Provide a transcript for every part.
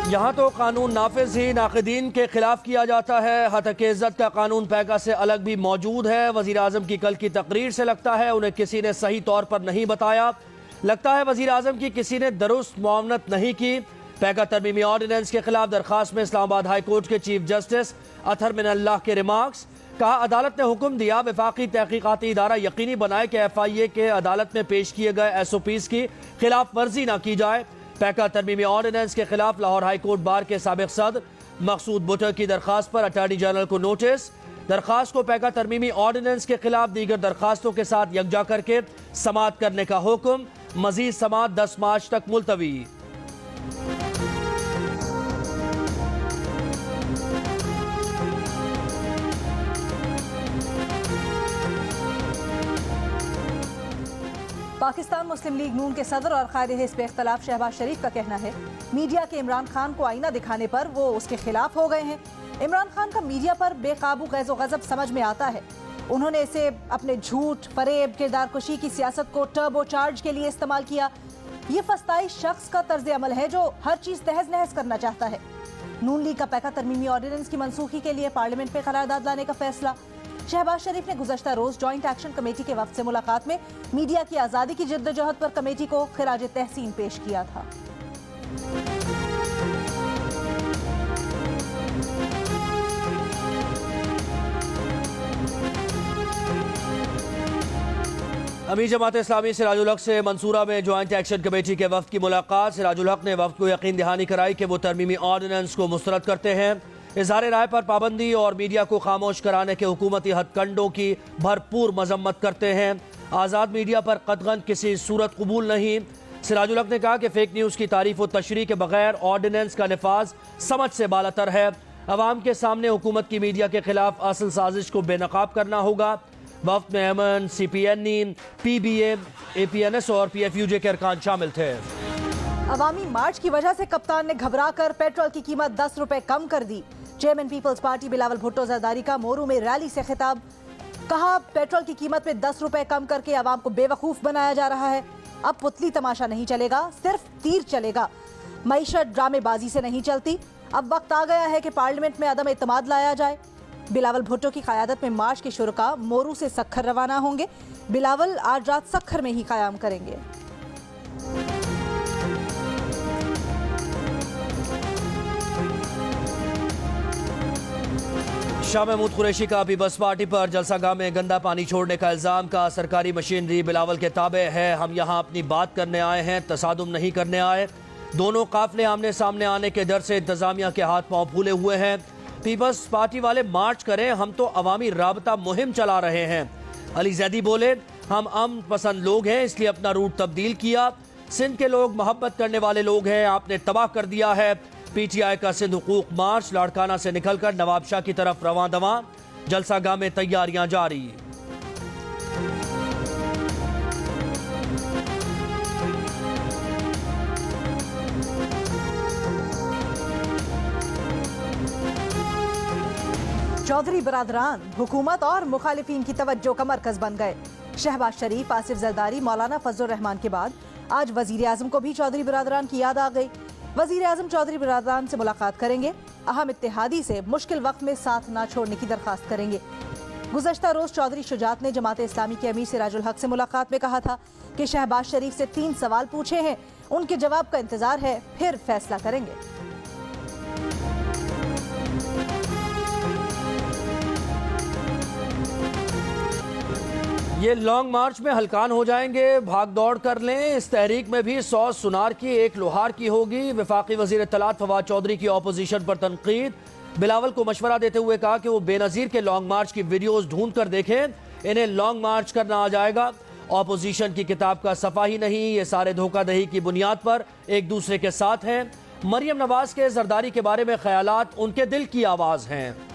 यहाँ तो कानून नाफिज ही नाक़िदीन के खिलाफ किया जाता है। हतक इज़्ज़त का कानून पैका से अलग भी मौजूद है। वज़ीर आज़म की कल की तकरीर से लगता है उन्हें किसी ने सही तौर पर नहीं बताया। लगता है वज़ीर आज़म की किसी ने दुरुस्त मुआवनत नहीं की। पैका तरमीमी ऑर्डिनेंस के खिलाफ दरखास्त में इस्लामाबाद हाई कोर्ट के चीफ जस्टिस अतहर मिनल्लाह के रिमार्क्स। कहा अदालत ने हुक्म दिया वफाकी तहकीकाती इदारा यकीनी बनाए कि FIA के अदालत में पेश किए गए SOPs की खिलाफ वर्जी न की जाए। पैका तरमीमी ऑर्डिनेंस के खिलाफ लाहौर हाई कोर्ट बार के साबिक सदर मकसूद बुटर की दरखास्त पर अटॉर्नी जनरल को नोटिस। दरखास्त को पैका तरमीमी ऑर्डिनेंस के खिलाफ दीगर दरखास्तों के साथ यकजा करके समाअत करने का हुक्म। मजीद समाअत 10 मार्च तक मुलतवी। पाकिस्तान मुस्लिम लीग नून के सदर और कायदे हिस्ब इख्तिलाफ शहबाज शरीफ का कहना है मीडिया के इमरान खान को आईना दिखाने पर वो उसके खिलाफ हो गए हैं। इमरान खान का मीडिया पर बेकाबू गैज़ो गज़ब समझ में आता है। उन्होंने इसे अपने झूठ, फरेब, किरदार कुशी की सियासत को टर्बो चार्ज के लिए इस्तेमाल किया। ये फस्ताई शख्स का तर्ज अमल है जो हर चीज़ तहस नहस करना चाहता है। नून लीग का पैका तरमीमी ऑर्डिनेंस की मनसूखी के लिए पार्लियामेंट में करारदाद लाने का फैसला। शहबाज शरीफ ने गुज़श्ता रोज जॉइंट एक्शन कमेटी के वफ्द से मुलाकात में मीडिया की आज़ादी की जद्दोजहद पर कमेटी को खिराज तहसीन पेश किया था। अमीर जमात इस्लामी सिराजुल हक से मंसूरा में जॉइंट एक्शन कमेटी के वफ्द की मुलाकात। सिराजुल हक ने वफ्द को यकीन दहानी कराई कि वो तरमीमी ऑर्डिनेंस को मुस्तरद करते हैं। इज़हार राय पर पाबंदी और मीडिया को खामोश कराने के हुकूमती हथकंडों की भरपूर मजम्मत करते हैं। आज़ाद मीडिया पर कतगन किसी सूरत कबूल नहीं। सिराजुल हक ने कहा कि फेक न्यूज़ की तारीफ व तशरीह के बगैर ऑर्डिनेंस का नफाज समझ से बालातर है। अवाम के सामने हुकूमत की मीडिया के खिलाफ असल साजिश को बेनकाब करना होगा। वफ्द में अमन, CPNE, PBA, APNS और PFUJ के अरकान शामिल थे। अवामी मार्च की वजह से कप्तान ने घबरा कर पेट्रोल की कीमत 10 रुपए कम कर दी। चेयरमैन पीपल्स पार्टी बिलावल भुट्टो जरदारी का मोरू में रैली से खिताब। कहा पेट्रोल की कीमत में 10 रुपए कम करके अवाम को बेवकूफ बनाया जा रहा है। अब पुतली तमाशा नहीं चलेगा, सिर्फ तीर चलेगा। मईशत ड्रामेबाजी से नहीं चलती। अब वक्त आ गया है कि पार्लियामेंट में अदम एतमाद लाया जाए। बिलावल भुट्टो की क़यादत में मार्च के शुरका मोरू से सक्खर रवाना होंगे। बिलावल आज रात सक्खर में ही क़याम करेंगे। शाह महमूद कुरैशी का पीपल्स पार्टी पर जलसागाह में गंदा पानी छोड़ने का इल्जाम। का सरकारी मशीनरी बिलावल के ताबे है। हम यहाँ अपनी बात करने आए हैं, तसादुम नहीं करने आए। दोनों काफिले आमने सामने आने के डर से इंतजामिया के हाथ पांव फूले हुए हैं। पीपल्स पार्टी वाले मार्च करें, हम तो अवामी राबता मुहिम चला रहे हैं। अली जैदी बोले हम अमन पसंद लोग हैं इसलिए अपना रूट तब्दील किया। सिंध के लोग मोहब्बत करने वाले लोग हैं, आपने तबाह कर दिया है। PTI का सिंध हुकूक मार्च लाड़काना से निकलकर नवाब शाह की तरफ रवां दवां। जलसागाह में तैयारियां जारी। चौधरी बरादरान हुकूमत और मुखालिफिन की तवज्जो का मरकज बन गए। शहबाज शरीफ, आसिफ जरदारी, मौलाना फजलुर रहमान के बाद आज वजीर आजम को भी चौधरी बरादरान की याद आ गई। वजीर आजम चौधरी बरादरान से मुलाकात करेंगे। अहम इत्तेहादी से मुश्किल वक्त में साथ ना छोड़ने की दरखास्त करेंगे। गुज़श्ता रोज चौधरी शुजात ने जमात इस्लामी के अमीर सिराजुल हक से मुलाकात में कहा था कि शहबाज शरीफ से 3 सवाल पूछे हैं, उनके जवाब का इंतजार है, फिर फैसला करेंगे। ये लॉन्ग मार्च में हलकान हो जाएंगे, भाग दौड़ कर लें। इस तहरीक में भी 100 सुनार की, 1 लोहार की होगी। वफाकी वजीर इत्तलात फवाद चौधरी की अपोजिशन पर तनकीद। बिलावल को मशवरा देते हुए कहा कि वो बेनज़ीर के लॉन्ग मार्च की वीडियोस ढूंढ कर देखें, इन्हें लॉन्ग मार्च करना आ जाएगा। अपोजिशन की किताब का सफ़ा ही नहीं, ये सारे धोखादही की बुनियाद पर एक दूसरे के साथ हैं। मरियम नवाज के जरदारी के बारे में ख्यालात उनके दिल की आवाज़ हैं।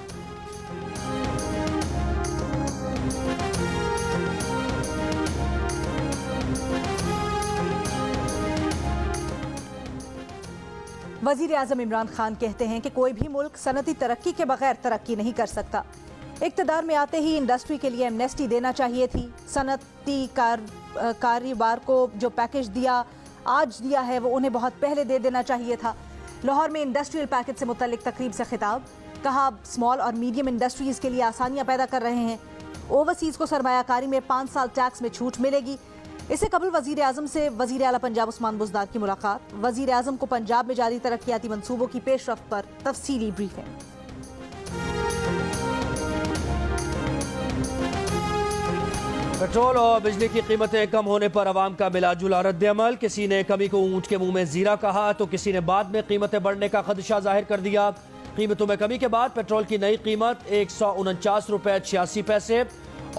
वजीर आजम इमरान खान कहते हैं कि कोई भी मुल्क सनती तरक्की के बगैर तरक्की नहीं कर सकता। इक़्तिदार में आते ही इंडस्ट्री के लिए एमनेस्टी देना चाहिए थी। सनती कारोबार को जो पैकेज दिया आज दिया है वो उन्हें बहुत पहले दे देना चाहिए था। लाहौर में इंडस्ट्रियल पैकेज से मुतल्लिक तकरीब से खिताब, कहा स्मॉल और मीडियम इंडस्ट्रीज के लिए आसानियां पैदा कर रहे हैं। ओवरसीज को सरमायाकारी में 5 साल टैक्स में छूट मिलेगी। इससे कबल वजीर आजम से वजीर आला पंजाब उस्मान बुज़दार की मुलाकात, वजीर आजम को पंजाब में जारी तरक्याती मंसूबों की पेशरफ्त पर तफसीली ब्रीफिंग। पेट्रोल और बिजली की कीमतें कम होने पर आवाम का मिलाजुला रद्द-ए-अमल। किसी ने कमी को ऊंट के मुंह में जीरा कहा तो किसी ने बाद में कीमतें बढ़ने का खदशा जाहिर कर दिया। कीमतों में कमी के बाद पेट्रोल की नई कीमत 149 रुपये 86 पैसे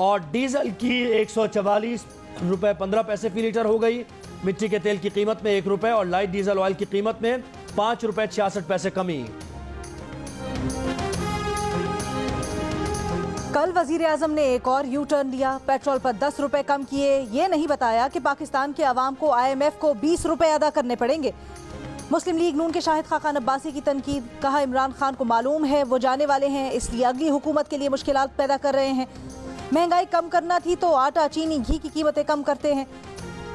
और डीजल की 144 रुपये 15 पैसे फी लीटर हो गई। मिट्टी के तेल की कीमत में 1 रुपये और लाइट डीजल ऑयल की कीमत में 5 रुपये 66 पैसे कमी। कल वजीर आजम ने एक और यू टर्न लिया, पेट्रोल पर 10 रुपए कम किए। ये नहीं बताया कि पाकिस्तान के अवाम को IMF को 20 रुपए अदा करने पड़ेंगे। मुस्लिम लीग नून के शाहिद खाकान अब्बासी की तनकीद, कहा इमरान खान को मालूम है वो जाने वाले हैं, इसलिए अगली हुकूमत के लिए मुश्किलात पैदा कर रहे हैं। महंगाई कम करना थी तो आटा, चीनी, घी की कीमतें कम करते हैं।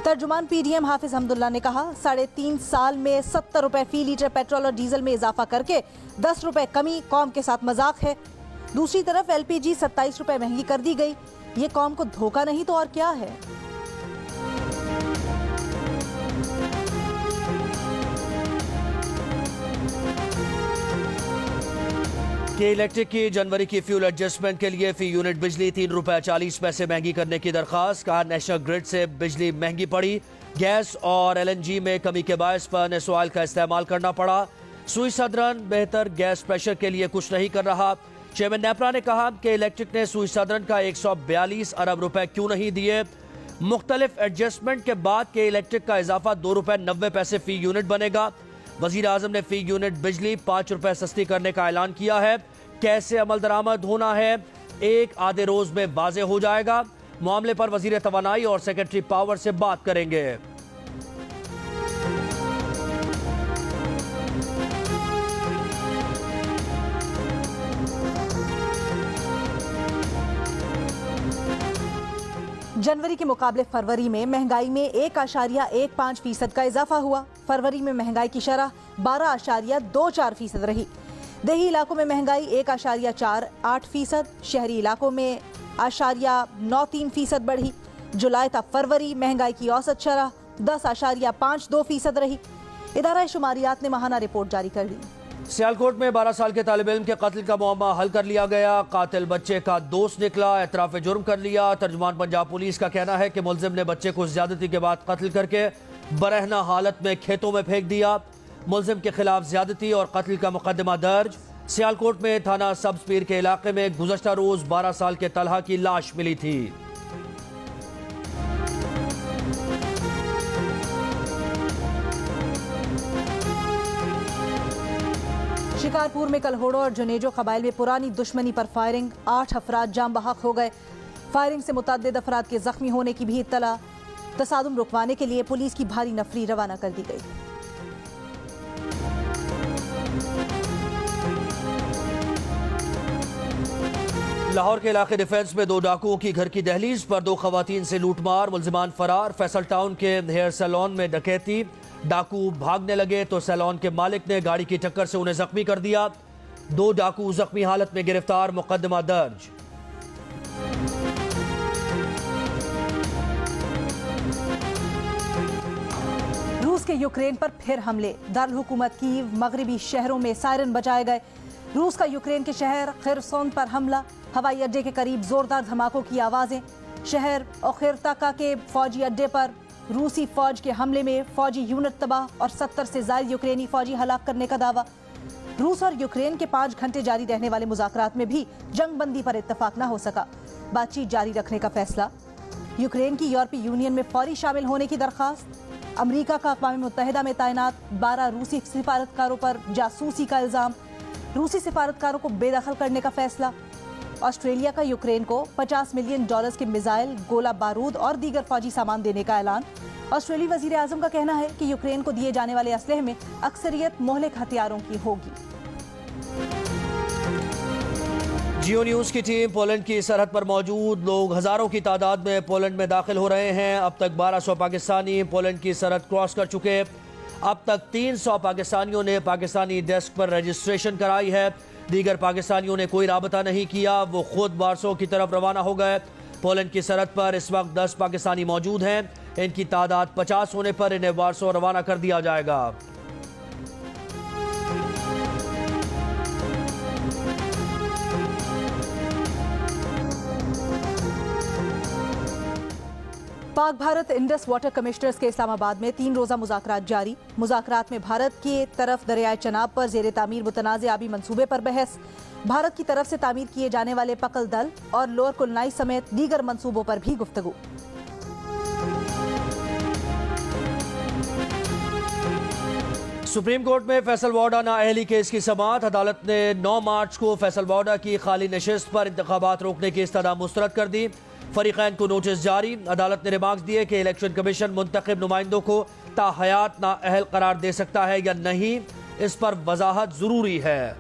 तर्जुमान PDM हाफिज हमदुल्ला ने कहा 3.5 साल में 70 रुपए फी लीटर पेट्रोल और डीजल में इजाफा करके 10 रुपए कमी कौम के साथ मजाक है। दूसरी तरफ LPG 27 रुपए महंगी कर दी गई। ये कौम को धोखा नहीं तो और क्या है। के इलेक्ट्रिक की जनवरी की फ्यूल एडजस्टमेंट के लिए फी यूनिट बिजली 3 रुपये 40 पैसे महंगी करने की दरखास्त, कहा नेशनल ग्रिड से बिजली महंगी पड़ी। गैस और LNG में कमी के बायस फर्नेस ऑयल का इस्तेमाल करना पड़ा। सुई सदरन बेहतर गैस प्रेशर के लिए कुछ नहीं कर रहा। चेयरमैन नेपरा ने कहा कि इलेक्ट्रिक ने सुई सदरन का 142 अरब रुपए क्यों नहीं दिए। मुख्तलिफ एडजस्टमेंट के बाद के इलेक्ट्रिक का इजाफा 2 रुपये 90 पैसे फी यूनिट बनेगा। वजीर आजम ने फी यूनिट बिजली 5 रुपए सस्ती करने का ऐलान किया है। कैसे अमल दरामद होना है एक आधे रोज में वाजे हो जाएगा। मामले पर वजीर तवानाई और सेक्रेटरी पावर से बात करेंगे। जनवरी के मुकाबले फरवरी में महंगाई में 1.15% का इजाफा हुआ। फरवरी में महंगाई की शरह 12.24% रही। देही इलाकों में महंगाई 1.48%, शहरी इलाकों में 0.93% बढ़ी। जुलाई तक फरवरी महंगाई की औसत शरह 10.52% रही। इदारा शुमारियात ने माहाना रिपोर्ट जारी कर दी। सियालकोट में 12 साल के तालिब इल्म के कत्ल का मुअम्मा हल कर लिया गया। कातिल बच्चे का दोस्त निकला, एतराफ़ जुर्म कर लिया। तर्जुमान पंजाब पुलिस का कहना है कि मुलजिम ने बच्चे को ज्यादती के बाद कत्ल करके बरहना हालत में खेतों में फेंक दिया। मुलजिम के खिलाफ ज्यादती और कत्ल का मुकदमा दर्ज। सियालकोट में थाना सब्ज पीर के इलाके में गुज़श्ता रोज 12 साल के तलहा की लाश मिली थी। शिकारपुर में कलहोड़ो और जुनेजो कबाइल में पुरानी दुश्मनी पर फायरिंग, 8 अफराद जाम बहक हो गए। फायरिंग से मुतअद्दिद अफराद के जख्मी होने की भी इत्तला। तसादुम रुकवाने के लिए पुलिस की भारी नफरी रवाना कर दी गई। लाहौर के इलाके डिफेंस में 2 डाकुओं की घर की दहलीज पर 2 खवातीन से लूटमार, मुलजिमान फरार। फैसल टाउन के हेयर सैलून में डकैती, डाकू भागने लगे तो सैलून के मालिक ने गाड़ी की टक्कर से उन्हें जख्मी कर दिया। 2 डाकू जख्मी हालत में गिरफ्तार, मुकदमा दर्ज। रूस के यूक्रेन पर फिर हमले, दारुल हुकूमत कीव, मगरबी शहरों में सायरन बजाए गए। रूस का यूक्रेन के शहर खिरसोन पर हमला, हवाई अड्डे के करीब जोरदार धमाकों की आवाजें। शहर ओखिरताका के फौजी अड्डे पर रूसी फौज के हमले में फौजी यूनिट तबाह और 70 से ज्यादा यूक्रेनी फौजी हलाक करने का दावा। रूस और यूक्रेन के 5 घंटे जारी रहने वाले मुज़ाकरात में भी जंग बंदी पर इत्तफाक न हो सका। बातचीत जारी रखने का फैसला। यूक्रेन की यूरोपीय यूनियन में फौरी शामिल होने की दरखास्त। अमरीका का अक़वाम मुत्तहिदा में तैनात 12 रूसी सिफारतकारों पर जासूसी का इल्ज़ाम। रूसी सिफारतकारों को बेदखल करने का फैसला। ऑस्ट्रेलिया का यूक्रेन को $50 मिलियन के मिसाइल, गोला बारूद और दीगर फौजी सामान देने का ऐलान। ऑस्ट्रेलियाई वजीर आजम का कहना है कि यूक्रेन को दिए जाने वाले असलहे में अक्सरियत मोहलिक हथियारों की होगी। जियो न्यूज की टीम पोलैंड की सरहद पर मौजूद। लोग हजारों की तादाद में पोलैंड में दाखिल हो रहे हैं। अब तक 1200 पाकिस्तानी पोलैंड की सरहद क्रॉस कर चुके। अब तक 300 पाकिस्तानियों ने पाकिस्तानी डेस्क पर रजिस्ट्रेशन कराई है। दीगर पाकिस्तानियों ने कोई राबता नहीं किया, वो खुद वारसो की तरफ रवाना हो गए। पोलैंड की सरहद पर इस वक्त 10 पाकिस्तानी मौजूद हैं। इनकी तादाद 50 होने पर इन्हें वारसो रवाना कर दिया जाएगा। Pak Bharat Indus water commissioners के इस्लामाबाद में 3 रोजा मुज़ाकरात जारी। मुज़ाकरात में भारत की तरफ दरियाए चनाब पर जेर तामीर मुतनाज़ आबी मंसूबे पर बहस, भारत की तरफ से तामीर किए जाने वाले पकल दल और लोअर कुलनाई समेत दीगर मंसूबों पर भी गुफ्तगू। सुप्रीम कोर्ट में फैसल वाडा नाअहली केस की समाअत। अदालत ने 9 मार्च को फैसल वाडा की खाली नशिस्त पर इंतखाबात रोकने की इस्तदा मुस्तरद कर दी। फरीकैन को नोटिस जारी। अदालत ने रिमार्क्स दिए कि इलेक्शन कमीशन मुंतखब नुमाइंदों को ताहयात नाअहल करार दे सकता है या नहीं, इस पर वजाहत जरूरी है।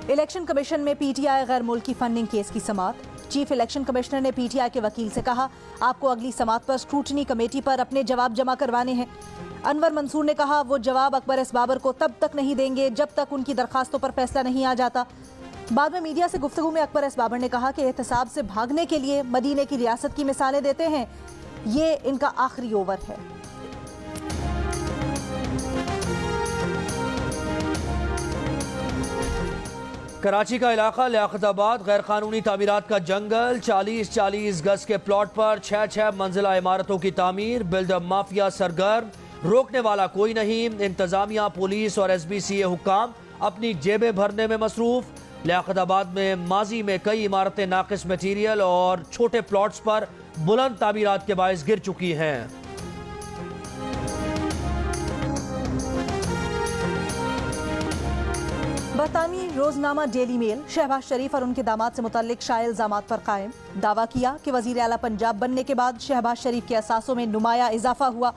इलेक्शन कमीशन में पीटीआई गैर मुल्की फंडिंग केस की समाअत। चीफ इलेक्शन कमिश्नर ने पीटीआई के वकील से कहा, आपको अगली समाअत पर स्क्रूटनी कमेटी पर अपने जवाब जमा करवाने हैं। अनवर मंसूर ने कहा, वो जवाब अकबर एस बाबर को तब तक नहीं देंगे जब तक उनकी दरखास्तों पर फैसला नहीं आ जाता। बाद में मीडिया से गुफ्तगू में अकबर एस बाबर ने कहा कि एहतसाब से भागने के लिए मदीने की रियासत की मिसालें देते हैं, ये इनका आखिरी ओवर है। कराची का इलाका लियाकताबाद गैर कानूनी तामीरात का जंगल। 40-40 गज के प्लॉट पर 6-6 मंजिला इमारतों की तामीर। बिल्डर माफिया सरगर्म, रोकने वाला कोई नहीं। इंतजामिया, पुलिस और SBCA हुक्काम अपनी जेबें भरने में मसरूफ। लियाकताबाद में माजी में कई इमारतें नाकिस मटीरियल और छोटे प्लॉट्स पर बुलंद तामीरात के बायस गिर चुकी हैं। बरतानवी रोजनामा डेली मेल शहबाज शरीफ और उनके दामाद से मुतल्लिक शाया इल्जामात पर कायम। दावा किया कि वजीर आला पंजाब बनने के बाद शहबाज शरीफ के असासों में नुमाया इजाफा हुआ।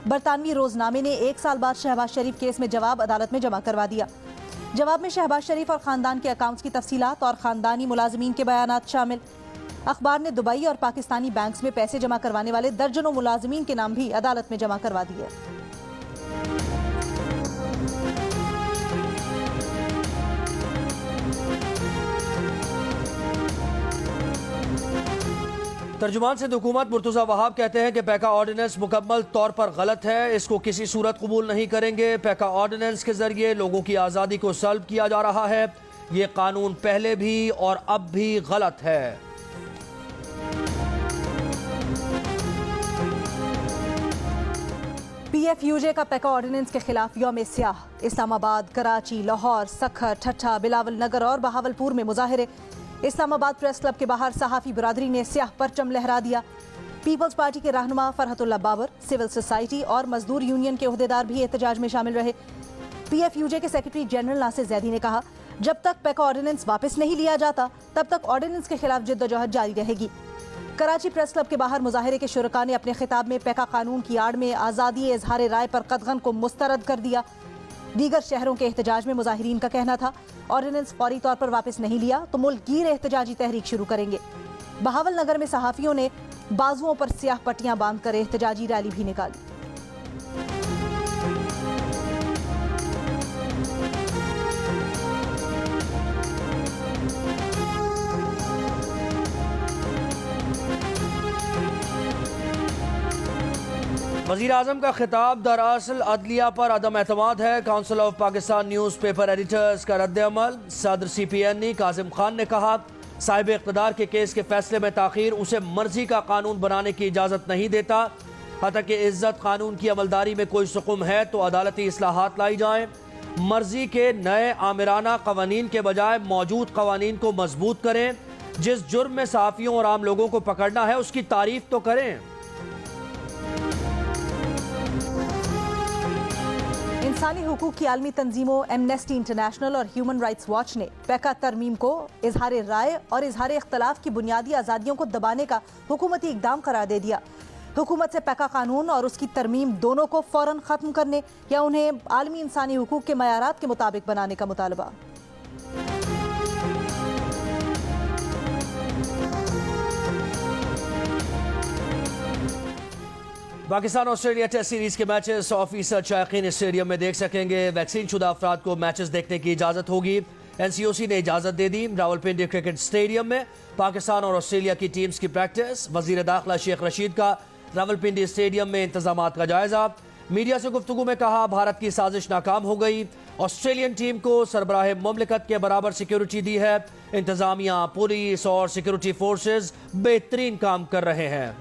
बरतानवी रोजनामे ने 1 साल बाद शहबाज शरीफ केस में जवाब अदालत में जमा करवा दिया। जवाब में शहबाज शरीफ और खानदान के अकाउंट्स की तफसीलात और खानदानी मुलाजिमीन के बयानात शामिल। अखबार ने दुबई और पाकिस्तानी बैंक्स में पैसे जमा करवाने वाले दर्जनों मुलाजिमीन के नाम भी अदालत में जमा करवा दिए। तर्जुमान सिंध हुकूमत मुर्तज़ा वहाब कहते हैं कि पैका ऑर्डिनेंस मुकम्मल तौर पर गलत है, इसको किसी सूरत कबूल नहीं करेंगे। पैका ऑर्डिनेंस के जरिए लोगों की आज़ादी को सल्ब किया जा रहा है। ये कानून पहले भी और अब भी गलत है। PFUJ का पैका ऑर्डिनेंस के खिलाफ यौम स्याह। इस्लामाबाद, कराची, लाहौर, सखर, ठट्ठा, बिलावल नगर और बहावलपुर में मुजाहिरे। इस्लामाबाद प्रेस क्लब के बाहर सहाफ़ी बरादरी ने स्याह परचम लहरा दिया। पीपल्स पार्टी के रहनुमा फरहतुल्लाह बाबर, सिविल सोसाइटी और मजदूर यूनियन के ओहदेदार भी एहतजाज में शामिल रहे। PFUJ के सेक्रेटरी जनरल नासिर जैदी ने कहा, जब तक पैका ऑर्डिनेंस वापस नहीं लिया जाता तब तक ऑर्डिनेंस के खिलाफ जिद्दोजहद जारी रहेगी। कराची प्रेस क्लब के बाहर मुजाहिरे के शुरका ने अपने खिताब में पैका कानून की आड़ में आज़ादी इजहार राय पर कदगन को मुस्तरद कर दिया। दीगर शहरों के एहतजाज में मुजाहिरीन का कहना था, ऑर्डिनेंस फौरी तौर पर वापस नहीं लिया तो मुल्क गिर एहतजाजी तहरीक शुरू करेंगे। बहावल नगर में सहाफ़ियों ने बाजुओं पर स्याह पट्टियां बांधकर एहतजाजी रैली भी निकाली। वज़ीर आज़म का खिताब दरअसल अदलिया पर अदम एतमाद है। Council of Pakistan news paper editors का रद्द-ए-अमल। सदर CPN कासिम खान ने कहा, साहिब इक़्तिदार के केस के फैसले में ताख़ीर उसे मर्जी का कानून बनाने की इजाज़त नहीं देता। हत्ता कि इज़्ज़त कानून की अमलदारी में कोई सुकुम है तो अदालती इस्लाहात लाई जाएँ। मर्जी के नए आमिराना कवानीन के बजाय मौजूद कवानीन को मजबूत करें। जिस जुर्म में सहाफ़ियों और आम लोगों को पकड़ना है उसकी तारीफ तो करें। इंसानी हुकूक की आलमी तंजीमों एमनेस्टी इंटरनेशनल और ह्यूमन राइट्स वॉच ने पैका तरमीम को इजहार राय और इजहार इख्तलाफ की बुनियादी आज़ादियों को दबाने का हुकूमती इक़दाम करार दे दिया। हुकूमत से पैका कानून और उसकी तरमीम दोनों को फ़ौरन ख़त्म करने या उन्हें आलमी इंसानी हुकूक के मयारात के मुताबिक बनाने का मुतालबा। पाकिस्तान ऑस्ट्रेलिया टेस्ट सीरीज के मैचेस 100% शायकीन स्टेडियम में देख सकेंगे। वैक्सीन शुदा अफराद को मैचेस देखने की इजाज़त होगी। NCOC ने इजाज़त दे दी। रावलपिंडी क्रिकेट स्टेडियम में पाकिस्तान और ऑस्ट्रेलिया की टीम्स की प्रैक्टिस। वजीर दाखिला शेख रशीद का रावलपिंडी स्टेडियम में इंतजामात का जायजा। मीडिया से गुफ्तगू में कहा, भारत की साजिश नाकाम हो गई। ऑस्ट्रेलियन टीम को सरबराह मुमलिकत के बराबर सिक्योरिटी दी है। इंतजामिया, पुलिस और सिक्योरिटी फोर्सेज बेहतरीन काम कर रहे हैं।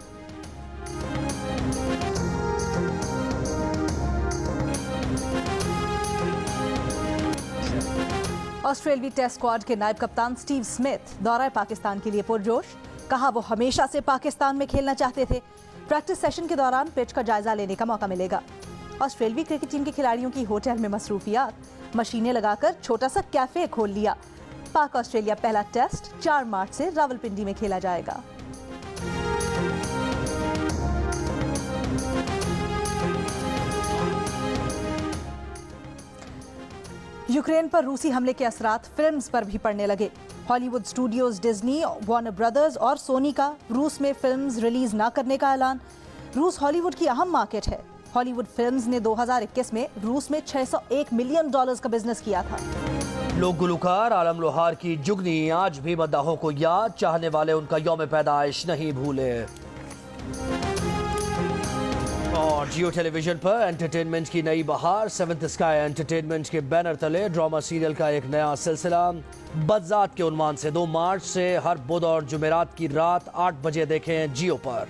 ऑस्ट्रेलियाई टेस्ट स्क्वाड के नायब कप्तान स्टीव स्मिथ दौरा पाकिस्तान के लिए पुरजोश। कहा, वो हमेशा से पाकिस्तान में खेलना चाहते थे। प्रैक्टिस सेशन के दौरान पिच का जायजा लेने का मौका मिलेगा। ऑस्ट्रेलियाई क्रिकेट टीम के खिलाड़ियों की होटल में मसरूफियात। मशीनें लगाकर छोटा सा कैफे खोल लिया। पाक ऑस्ट्रेलिया पहला टेस्ट 4 मार्च से रावलपिंडी में खेला जाएगा। यूक्रेन पर रूसी हमले के असरात फिल्म्स पर भी पड़ने लगे। Hollywood studios Disney, Warner brothers और सोनी का रूस में फिल्म्स रिलीज न करने का ऐलान। रूस हॉलीवुड की अहम मार्केट है। हॉलीवुड फिल्म्स ने 2021 में रूस में $601 मिलियन का बिजनेस किया था। लोग गुलकार आलम लोहार की जुगनी आज भी मद्दाहों को याद, चाहने वाले उनका यौम पैदाइश नहीं भूले। और जियो टेलीविजन पर एंटरटेनमेंट की नई बहार। 7th स्काई एंटरटेनमेंट के बैनर तले ड्रामा सीरियल का एक नया सिलसिला बदजात के उन्वान से 2 मार्च से हर बुध और जुमेरात की रात 8 बजे देखें जियो पर।